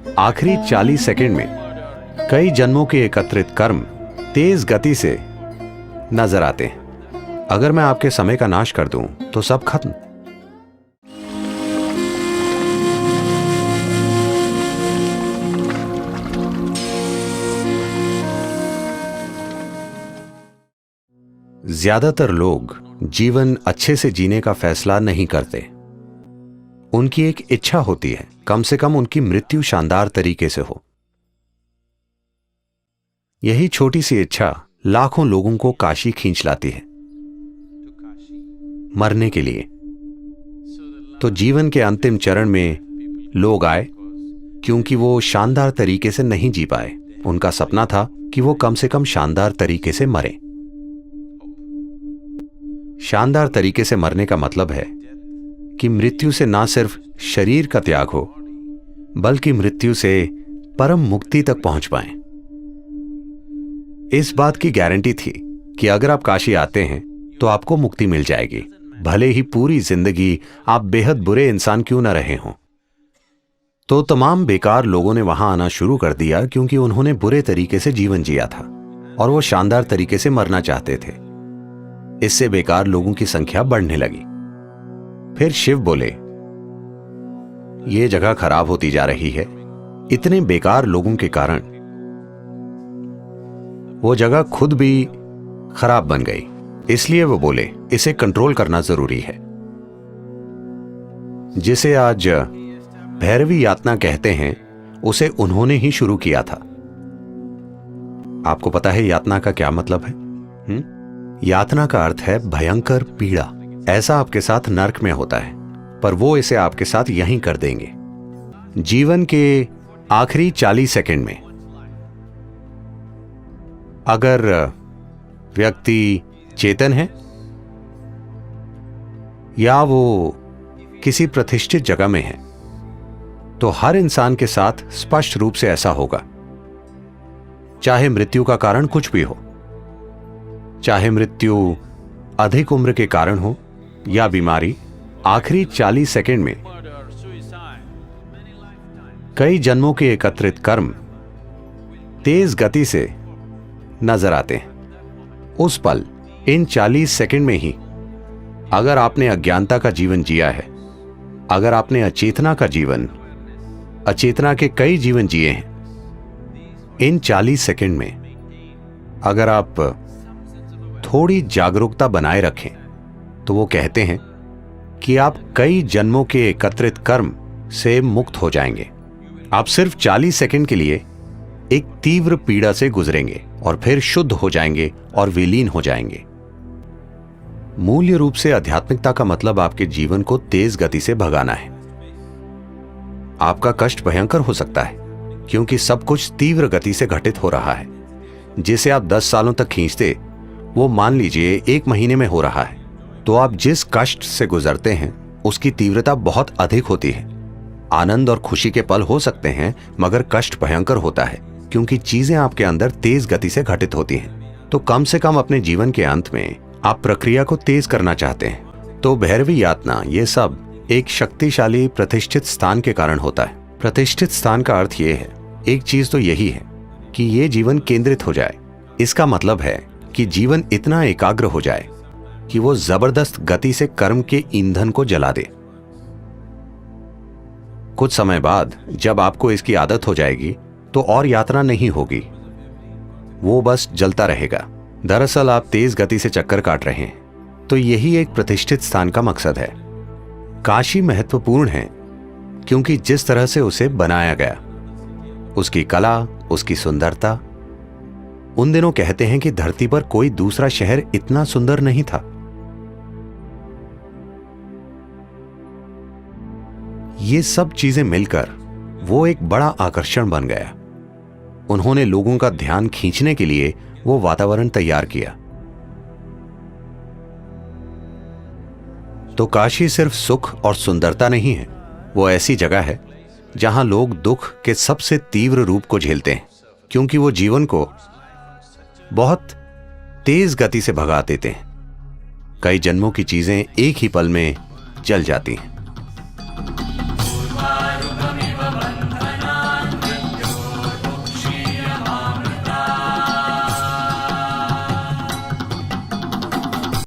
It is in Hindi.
आखिरी 40 सेकंड में कई जन्मों के एकत्रित कर्म तेज गति से नजर आते हैं। अगर मैं आपके समय का नाश कर दूं तो सब खत्म। ज्यादातर लोग जीवन अच्छे से जीने का फैसला नहीं करते। उनकी एक इच्छा होती है, कम से कम उनकी मृत्यु शानदार तरीके से हो। यही छोटी सी इच्छा लाखों लोगों को काशी खींच लाती है, मरने के लिए। तो जीवन के अंतिम चरण में लोग आए क्योंकि वो शानदार तरीके से नहीं जी पाए। उनका सपना था कि वो कम से कम शानदार तरीके से मरे। शानदार तरीके से मरने का मतलब है कि मृत्यु से ना सिर्फ शरीर का त्याग हो, बल्कि मृत्यु से परम मुक्ति तक पहुंच पाएं। इस बात की गारंटी थी कि अगर आप काशी आते हैं तो आपको मुक्ति मिल जाएगी, भले ही पूरी जिंदगी आप बेहद बुरे इंसान क्यों न रहे हों। तो तमाम बेकार लोगों ने वहां आना शुरू कर दिया क्योंकि उन्होंने बुरे तरीके से जीवन जिया था और वो शानदार तरीके से मरना चाहते थे। इससे बेकार लोगों की संख्या बढ़ने लगी। फिर शिव बोले, ये जगह खराब होती जा रही है। इतने बेकार लोगों के कारण वो जगह खुद भी खराब बन गई। इसलिए वो बोले, इसे कंट्रोल करना जरूरी है। जिसे आज भैरवी यातना कहते हैं, उसे उन्होंने ही शुरू किया था। आपको पता है यातना का क्या मतलब है? यातना का अर्थ है भयंकर पीड़ा। ऐसा आपके साथ नर्क में होता है, पर वो इसे आपके साथ यहीं कर देंगे। जीवन के आखिरी 40 सेकंड में अगर व्यक्ति चेतन है या वो किसी प्रतिष्ठित जगह में है, तो हर इंसान के साथ स्पष्ट रूप से ऐसा होगा। चाहे मृत्यु का कारण कुछ भी हो, चाहे मृत्यु अधिक उम्र के कारण हो या बीमारी, आखिरी 40 सेकंड में कई जन्मों के एकत्रित कर्म तेज गति से नजर आते हैं। उस पल, इन 40 सेकंड में ही अगर आपने अज्ञानता का जीवन जिया है, अगर आपने अचेतना का जीवन, अचेतना के कई जीवन जिए हैं, इन 40 सेकंड में अगर आप थोड़ी जागरूकता बनाए रखें, तो वो कहते हैं कि आप कई जन्मों के एकत्रित कर्म से मुक्त हो जाएंगे। आप सिर्फ 40 सेकंड के लिए एक तीव्र पीड़ा से गुजरेंगे और फिर शुद्ध हो जाएंगे और विलीन हो जाएंगे। मूल्य रूप से आध्यात्मिकता का मतलब आपके जीवन को तेज गति से भगाना है। आपका कष्ट भयंकर हो सकता है क्योंकि सब कुछ तीव्र गति से घटित हो रहा है। जिसे आप 10 सालों तक खींचते, वो मान लीजिए 1 महीने में हो रहा है। तो आप जिस कष्ट से गुजरते हैं उसकी तीव्रता बहुत अधिक होती है। आनंद और खुशी के पल हो सकते हैं, मगर कष्ट भयंकर होता है क्योंकि चीजें आपके अंदर तेज गति से घटित होती हैं। तो कम से कम अपने जीवन के अंत में आप प्रक्रिया को तेज करना चाहते हैं। तो भैरवी यातना, ये सब एक शक्तिशाली प्रतिष्ठित स्थान के कारण होता है। प्रतिष्ठित स्थान का अर्थ ये है, एक चीज तो यही है कि ये जीवन केंद्रित हो जाए। इसका मतलब है कि जीवन इतना एकाग्र हो जाए कि वो जबरदस्त गति से कर्म के ईंधन को जला दे। कुछ समय बाद जब आपको इसकी आदत हो जाएगी तो और यात्रा नहीं होगी, वो बस जलता रहेगा। दरअसल आप तेज गति से चक्कर काट रहे हैं। तो यही एक प्रतिष्ठित स्थान का मकसद है। काशी महत्वपूर्ण है क्योंकि जिस तरह से उसे बनाया गया, उसकी कला, उसकी सुंदरता। उन दिनों कहते हैं कि धरती पर कोई दूसरा शहर इतना सुंदर नहीं था। ये सब चीजें मिलकर वो एक बड़ा आकर्षण बन गया। उन्होंने लोगों का ध्यान खींचने के लिए वो वातावरण तैयार किया। तो काशी सिर्फ सुख और सुंदरता नहीं है, वो ऐसी जगह है जहां लोग दुख के सबसे तीव्र रूप को झेलते हैं क्योंकि वो जीवन को बहुत तेज गति से भगा देते हैं। कई जन्मों की चीजें एक ही पल में जल जाती हैं।